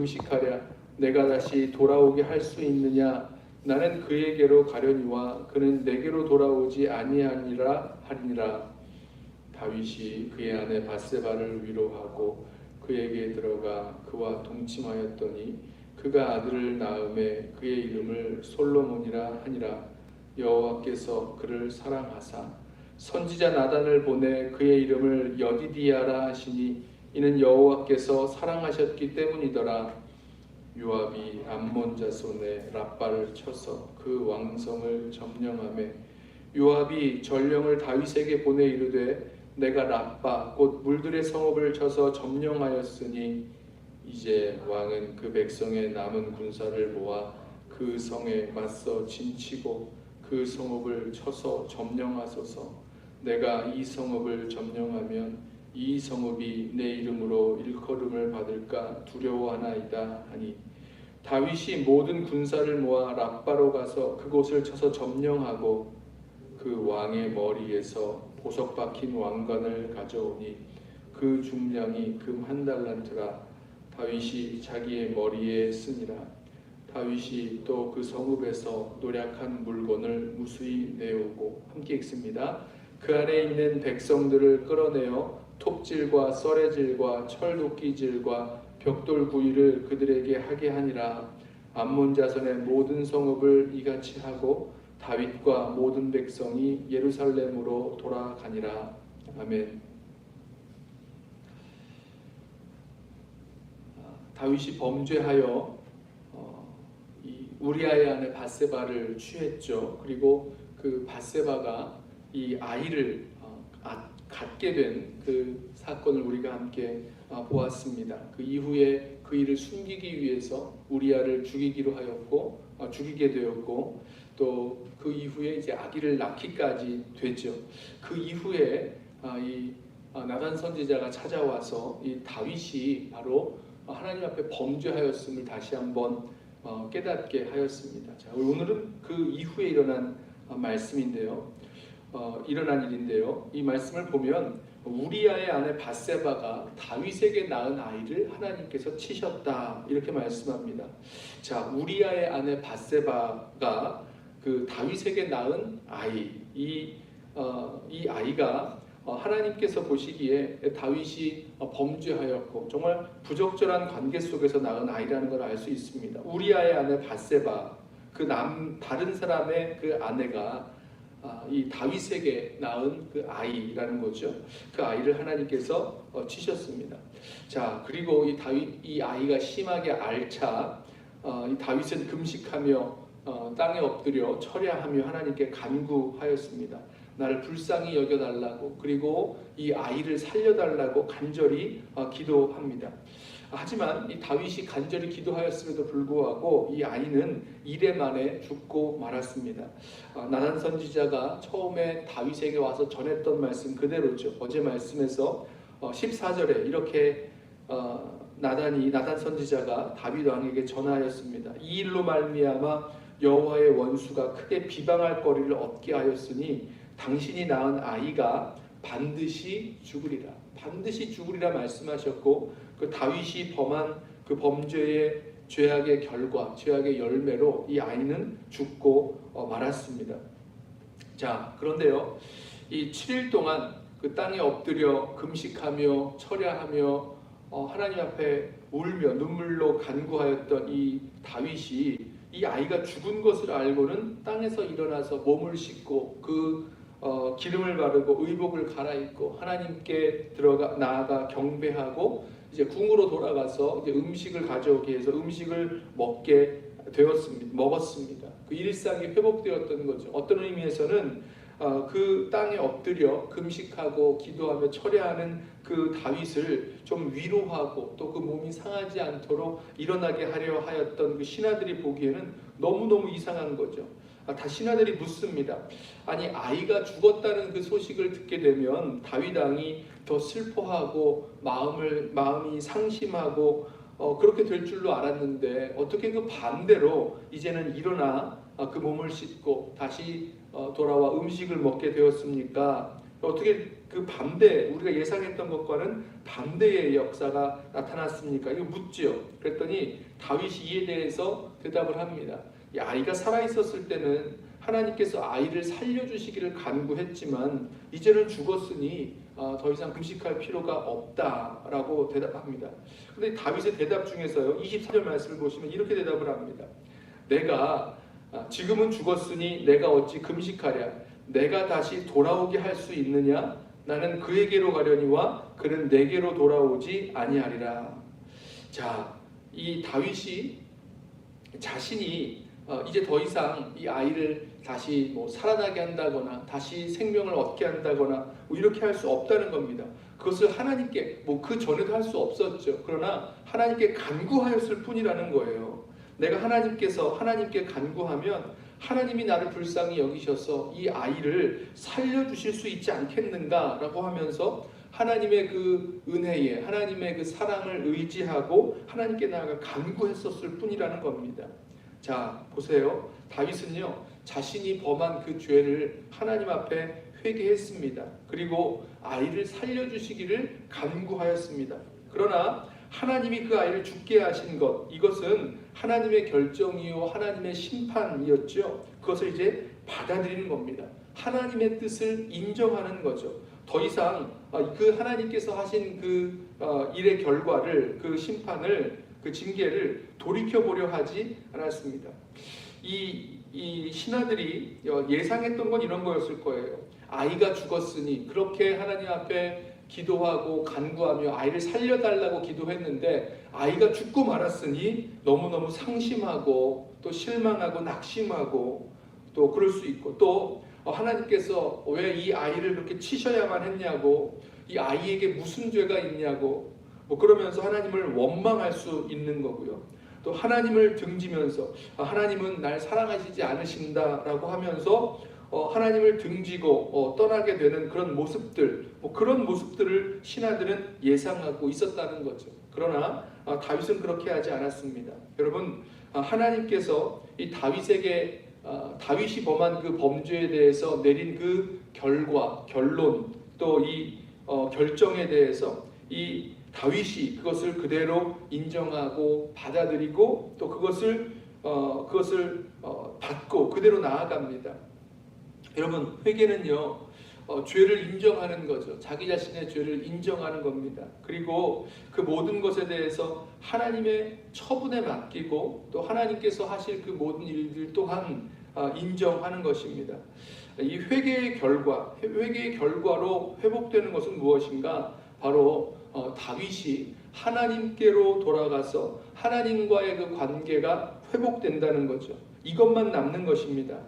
음식하랴 내가 다시 돌아오게 할 수 있느냐. 나는 그에게로 가려니와 그는 내게로 돌아오지 아니하니라 하리니라. 다윗이 그의 아내 바세바를 위로하고 그에게 들어가 그와 동침하였더니 그가 아들을 낳음에 그의 이름을 솔로몬이라 하니라. 여호와께서 그를 사랑하사 선지자 나단을 보내 그의 이름을 여디디아라 하시니 이는 여호와께서 사랑하셨기 때문이더라. 요압이 암몬 자손의 랍바를 쳐서 그 왕성을 점령하매 요압이 전령을 다윗에게 보내 이르되 내가 랍바 곧 물들의 성읍을 쳐서 점령하였으니 이제 왕은 그 백성의 남은 군사를 모아 그 성에 맞서 진치고 그 성읍을 쳐서 점령하소서. 내가 이 성읍을 점령하면 이 성읍이 내 이름으로 일컬음을 받을까 두려워하나이다 하니 다윗이 모든 군사를 모아 랍바로 가서 그곳을 쳐서 점령하고 그 왕의 머리에서 보석 박힌 왕관을 가져오니 그 중량이 금 1달란트라. 다윗이 자기의 머리에 쓰니라. 다윗이 또 그 성읍에서 노략한 물건을 무수히 내오고, 함께 읽습니다. 그 안에 있는 백성들을 끌어내어 톱질과 썰애질과 철도끼질과 벽돌 구이를 그들에게 하게 하니라. 암몬 자손의 모든 성읍을 이같이 하고 다윗과 모든 백성이 예루살렘으로 돌아가니라. 아멘. 다윗이 범죄하여 이 우리아의 아내 바세바를 취했죠. 그리고 그 바세바가 이 아이를 갖게 된 그 사건을 우리가 함께 보았습니다. 그 이후에 그 일을 숨기기 위해서 우리아를 죽이기로 하였고 죽이게 되었고 또 그 이후에 이제 아기를 낳기까지 됐죠. 그 이후에 이 나단 선지자가 찾아와서 이 다윗이 바로 하나님 앞에 범죄하였음을 다시 한번 깨닫게 하였습니다. 자, 오늘은 그 이후에 일어난 말씀인데요. 일어난 일인데요. 이 말씀을 보면 우리아의 아내 바세바가 다윗에게 낳은 아이를 하나님께서 치셨다 이렇게 말씀합니다. 자, 우리아의 아내 바세바가 그 다윗에게 낳은 아이, 이 아이가 하나님께서 보시기에 다윗이 범죄하였고 정말 부적절한 관계 속에서 낳은 아이라는 걸 알 수 있습니다. 우리아의 아내 바세바, 다른 사람의 그 아내가 이 다윗에게 낳은 그 아이라는 거죠. 그 아이를 하나님께서 치셨습니다. 자, 그리고 이 아이가 심하게 앓자 이 다윗은 금식하며 땅에 엎드려 철야하며 하나님께 간구하였습니다. 나를 불쌍히 여겨달라고, 그리고 이 아이를 살려달라고 간절히 기도합니다. 하지만 이 다윗이 간절히 기도하였음에도 불구하고 이 아이는 이래 만에 죽고 말았습니다. 나단 선지자가 처음에 다윗에게 와서 전했던 말씀 그대로죠. 어제 말씀에서 14절에 이렇게 나단 선지자가 다윗 왕에게 전하였습니다. 이 일로 말미암아 여호와의 원수가 크게 비방할 거리를 얻게 하였으니 당신이 낳은 아이가 반드시 죽으리라. 반드시 죽으리라 말씀하셨고, 그 다윗이 범한 그 범죄의 죄악의 결과, 죄악의 열매로 이 아이는 죽고 말았습니다. 자, 그런데요, 이 7일 동안 그 땅에 엎드려 금식하며 철야하며 하나님 앞에 울며 눈물로 간구하였던 이 다윗이 이 아이가 죽은 것을 알고는 땅에서 일어나서 몸을 씻고 기름을 바르고 의복을 갈아입고 하나님께 나아가 경배하고 이제 궁으로 돌아가서 이제 음식을 가져오기 위해서 음식을 먹었습니다. 그 일상이 회복되었던 거죠. 어떤 의미에서는 그 땅에 엎드려 금식하고 기도하며 철야하는 그 다윗을 좀 위로하고 또 그 몸이 상하지 않도록 일어나게 하려 하였던 그 신하들이 보기에는 너무너무 이상한 거죠. 다 신하들이 묻습니다. 아니, 아이가 죽었다는 그 소식을 듣게 되면 다윗 왕이 더 슬퍼하고 마음이 상심하고 그렇게 될 줄로 알았는데 어떻게 그 반대로 이제는 일어나 그 몸을 씻고 다시 돌아와 음식을 먹게 되었습니까? 어떻게 그 반대, 우리가 예상했던 것과는 반대의 역사가 나타났습니까? 이거 묻지요. 그랬더니 다윗이 이에 대해서 대답을 합니다. 이 아이가 살아있었을 때는 하나님께서 아이를 살려주시기를 간구했지만 이제는 죽었으니 더 이상 금식할 필요가 없다라고 대답합니다. 근데 다윗의 대답 중에서요, 24절 말씀을 보시면 이렇게 대답을 합니다. 내가 지금은 죽었으니 내가 어찌 금식하랴? 내가 다시 돌아오게 할 수 있느냐? 나는 그에게로 가려니와 그는 내게로 돌아오지 아니하리라. 자, 이 다윗이 자신이 이제 더 이상 이 아이를 다시 살아나게 한다거나 다시 생명을 얻게 한다거나 이렇게 할 수 없다는 겁니다. 그것을 하나님께 그 전에도 할 수 없었죠. 그러나 하나님께 간구하였을 뿐이라는 거예요. 내가 하나님께 간구하면 하나님이 나를 불쌍히 여기셔서 이 아이를 살려주실 수 있지 않겠는가라고 하면서 하나님의 그 은혜에, 하나님의 그 사랑을 의지하고 하나님께 나아가 간구했었을 뿐이라는 겁니다. 자, 보세요. 다윗은요, 자신이 범한 그 죄를 하나님 앞에 회개했습니다. 그리고 아이를 살려주시기를 간구하였습니다. 그러나 하나님이 그 아이를 죽게 하신 것, 이것은 하나님의 결정이요 하나님의 심판이었죠. 그것을 이제 받아들이는 겁니다. 하나님의 뜻을 인정하는 거죠. 더 이상 그 하나님께서 하신 그 일의 결과를, 그 심판을, 그 징계를 돌이켜보려 하지 않았습니다. 이 신하들이 예상했던 건 이런 거였을 거예요. 아이가 죽었으니 그렇게 하나님 앞에 기도하고 간구하며 아이를 살려달라고 기도했는데 아이가 죽고 말았으니 너무너무 상심하고 또 실망하고 낙심하고 또 그럴 수 있고, 또 하나님께서 왜 이 아이를 그렇게 치셔야만 했냐고, 이 아이에게 무슨 죄가 있냐고 그러면서 하나님을 원망할 수 있는 거고요. 또 하나님을 등지면서 하나님은 날 사랑하시지 않으신다라고 하면서 하나님을 등지고 떠나게 되는 그런 모습들, 그런 모습들을 신하들은 예상하고 있었다는 거죠. 그러나 다윗은 그렇게 하지 않았습니다. 여러분, 하나님께서 이 다윗에게 다윗이 범한 그 범죄에 대해서 내린 그 결론, 또 이 결정에 대해서 이 다윗이 그것을 그대로 인정하고 받아들이고 또 그것을 받고 그대로 나아갑니다. 여러분, 회개는요, 죄를 인정하는 거죠. 자기 자신의 죄를 인정하는 겁니다. 그리고 그 모든 것에 대해서 하나님의 처분에 맡기고 또 하나님께서 하실 그 모든 일들 또한 인정하는 것입니다. 이 회개의 결과로 회복되는 것은 무엇인가? 바로 다윗이 하나님께로 돌아가서 하나님과의 그 관계가 회복된다는 거죠. 이것만 남는 것입니다.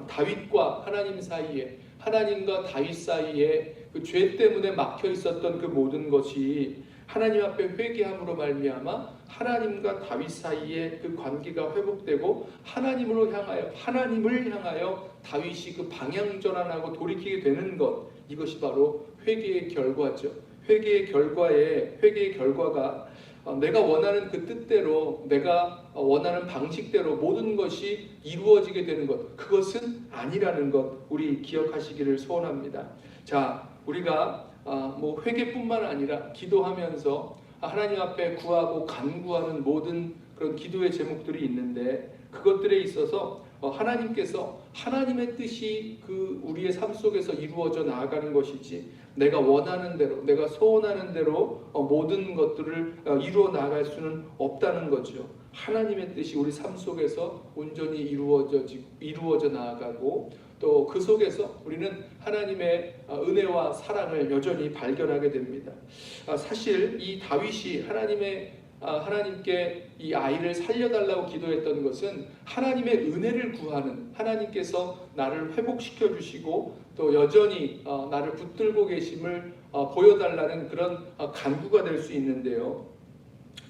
다윗과 하나님 사이에, 하나님과 다윗 사이에 그 죄 때문에 막혀 있었던 그 모든 것이 하나님 앞에 회개함으로 말미암아 하나님과 다윗 사이에 그 관계가 회복되고 하나님을 향하여 다윗이 그 방향 전환하고 돌이키게 되는 것, 이것이 바로 회개의 결과죠. 회개의 결과가 내가 원하는 그 뜻대로, 내가 원하는 방식대로 모든 것이 이루어지게 되는 것, 그것은 아니라는 것 우리 기억하시기를 소원합니다. 자, 우리가 회개뿐만 아니라 기도하면서 하나님 앞에 구하고 간구하는 모든 그런 기도의 제목들이 있는데, 그것들에 있어서 하나님께서 하나님의 뜻이 그 우리의 삶 속에서 이루어져 나아가는 것이지, 내가 원하는 대로, 내가 소원하는 대로 모든 것들을 이루어 나아갈 수는 없다는 거죠. 하나님의 뜻이 우리 삶 속에서 온전히 이루어져 나아가고 또 그 속에서 우리는 하나님의 은혜와 사랑을 여전히 발견하게 됩니다. 사실 이 다윗이 하나님께 이 아이를 살려달라고 기도했던 것은 하나님의 은혜를 구하는, 하나님께서 나를 회복시켜 주시고 또 여전히 나를 붙들고 계심을 보여달라는 그런 간구가 될 수 있는데요.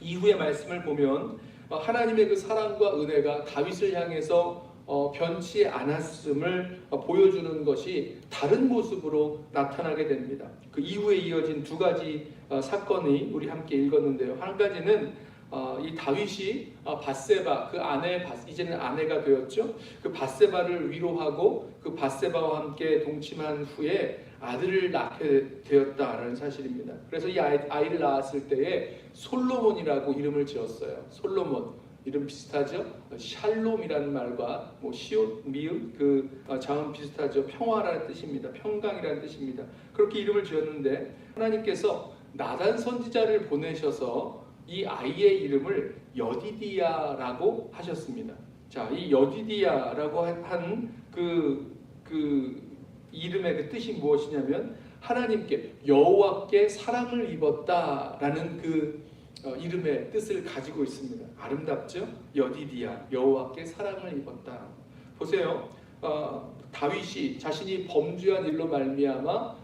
이후의 말씀을 보면 하나님의 그 사랑과 은혜가 다윗을 향해서 변치 않았음을 보여주는 것이 다른 모습으로 나타나게 됩니다. 그 이후에 이어진 두 가지 사건이 우리 함께 읽었는데요. 한 가지는 이 다윗이 밧세바, 그 이제는 아내가 되었죠. 그 밧세바를 위로하고 그 밧세바와 함께 동침한 후에 아들을 낳게 되었다라는 사실입니다. 그래서 이 아이를 낳았을 때에 솔로몬이라고 이름을 지었어요. 솔로몬. 이름 비슷하죠? 샬롬이라는 말과 시옷, 미음 그 자음 비슷하죠. 평화라는 뜻입니다. 평강이라는 뜻입니다. 그렇게 이름을 지었는데 하나님께서 나단 선지자를 보내셔서 이 아이의 이름을 여디디야라고 하셨습니다. 자, 이 여디디야라고 한 그 이름의 그 뜻이 무엇이냐면 하나님께 여호와께 사랑을 입었다라는 그 이름의 뜻을 가지고 있습니다. 아름답죠? 여디디야, 여호와께 사랑을 입었다. 보세요. 다윗이 자신이 범죄한 일로 말미암아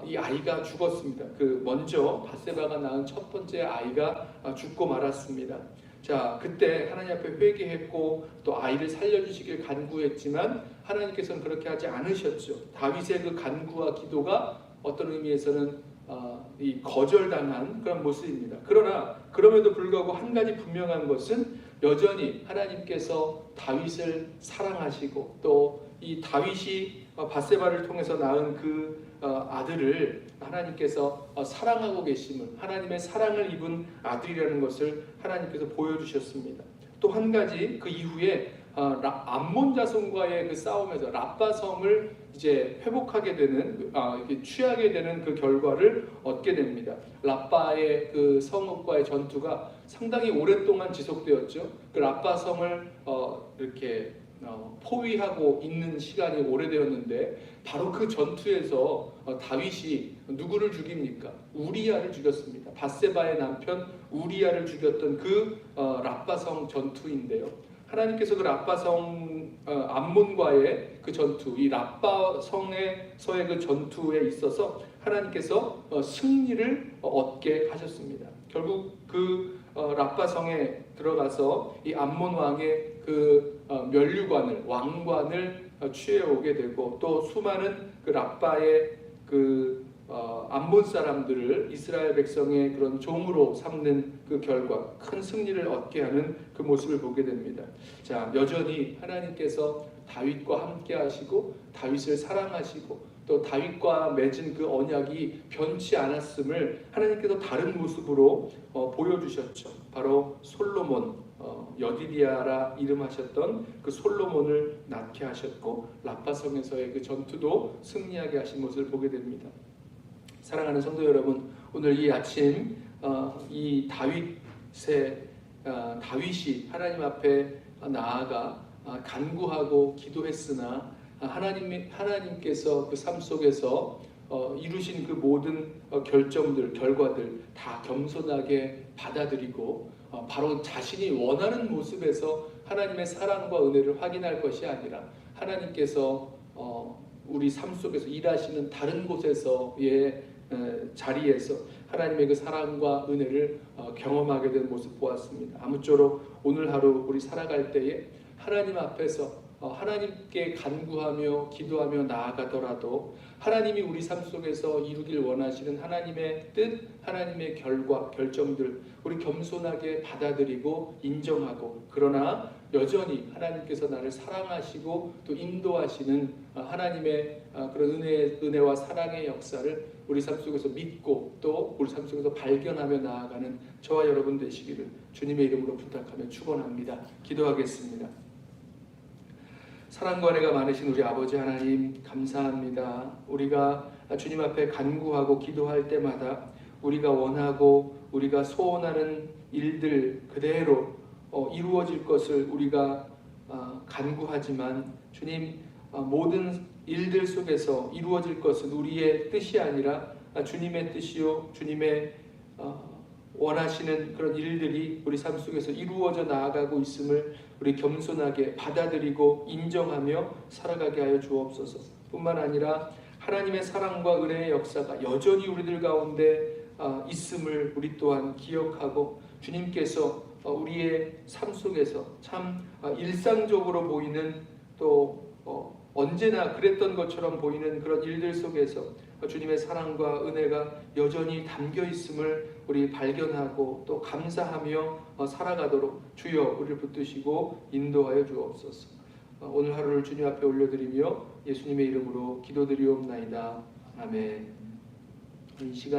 이 아이가 죽었습니다. 먼저 밧세바가 낳은 첫 번째 아이가 죽고 말았습니다. 자, 그때 하나님 앞에 회개했고 또 아이를 살려주시길 간구했지만 하나님께서는 그렇게 하지 않으셨죠. 다윗의 그 간구와 기도가 어떤 의미에서는 이 거절당한 그런 모습입니다. 그러나 그럼에도 불구하고 한 가지 분명한 것은 여전히 하나님께서 다윗을 사랑하시고 또 이 다윗이 밧세바를 통해서 낳은 그 아들을 하나님께서 사랑하고 계심을, 하나님의 사랑을 입은 아들이라는 것을 하나님께서 보여주셨습니다. 또 한 가지 그 이후에 암몬 자손과의 그 싸움에서 라빠 성을 이제 회복하게 되는 취하게 되는 그 결과를 얻게 됩니다. 라빠의 그 성읍과의 전투가 상당히 오랫동안 지속되었죠. 그 라빠 성을 이렇게 포위하고 있는 시간이 오래되었는데 바로 그 전투에서 다윗이 누구를 죽입니까? 우리야를 죽였습니다. 밧세바의 남편 우리야를 죽였던 그 라빠성 전투인데요. 하나님께서 그 라빠성 암몬과의 그 전투, 이 라빠성에서의 그 전투에 있어서 하나님께서 승리를 얻게 하셨습니다. 결국 그 라빠성에 들어가서 이 암몬 왕의 그 면류관을, 왕관을 취해오게 되고 또 수많은 그 라빠의 그 암몬 사람들을 이스라엘 백성의 그런 종으로 삼는 그 결과 큰 승리를 얻게 하는 그 모습을 보게 됩니다. 자, 여전히 하나님께서 다윗과 함께 하시고 다윗을 사랑하시고 또 다윗과 맺은 그 언약이 변치 않았음을 하나님께서 다른 모습으로 보여주셨죠. 바로 솔로몬, 여디디야라 이름하셨던 그 솔로몬을 낳게 하셨고 라빠성에서의 그 전투도 승리하게 하신 모습을 보게 됩니다. 사랑하는 성도 여러분, 오늘 이 아침 이 다윗이 하나님 앞에 나아가 간구하고 기도했으나 하나님께서 그 삶 속에서 이루신 그 모든 결과들 다 겸손하게 받아들이고 바로 자신이 원하는 모습에서 하나님의 사랑과 은혜를 확인할 것이 아니라 하나님께서 우리 삶 속에서 일하시는 다른 곳에서의 자리에서 하나님의 그 사랑과 은혜를 경험하게 된 모습 보았습니다. 아무쪼록 오늘 하루 우리 살아갈 때에 하나님 앞에서 하나님께 간구하며 기도하며 나아가더라도 하나님이 우리 삶 속에서 이루길 원하시는 하나님의 뜻, 하나님의 결과, 결정들 우리 겸손하게 받아들이고 인정하고 그러나 여전히 하나님께서 나를 사랑하시고 또 인도하시는 하나님의 그런 은혜와 사랑의 역사를 우리 삶 속에서 믿고 또 우리 삶 속에서 발견하며 나아가는 저와 여러분 되시기를 주님의 이름으로 부탁하며 축원합니다. 기도하겠습니다. 사랑과 은혜가 많으신 우리 아버지 하나님 감사합니다. 우리가 주님 앞에 간구하고 기도할 때마다 우리가 원하고 우리가 소원하는 일들 그대로 이루어질 것을 우리가 간구하지만 주님 모든 일들 속에서 이루어질 것은 우리의 뜻이 아니라 주님의 뜻이요 주님의 원하시는 그런 일들이 우리 삶 속에서 이루어져 나아가고 있음을 우리 겸손하게 받아들이고 인정하며 살아가게 하여 주옵소서. 뿐만 아니라 하나님의 사랑과 은혜의 역사가 여전히 우리들 가운데 있음을 우리 또한 기억하고 주님께서 우리의 삶 속에서 참 일상적으로 보이는 또 언제나 그랬던 것처럼 보이는 그런 일들 속에서 주님의 사랑과 은혜가 여전히 담겨 있음을 우리 발견하고 또 감사하며 살아가도록 주여 우리를 붙드시고 인도하여 주옵소서. 오늘 하루를 주님 앞에 올려드리며 예수님의 이름으로 기도드리옵나이다. 아멘. 이 시간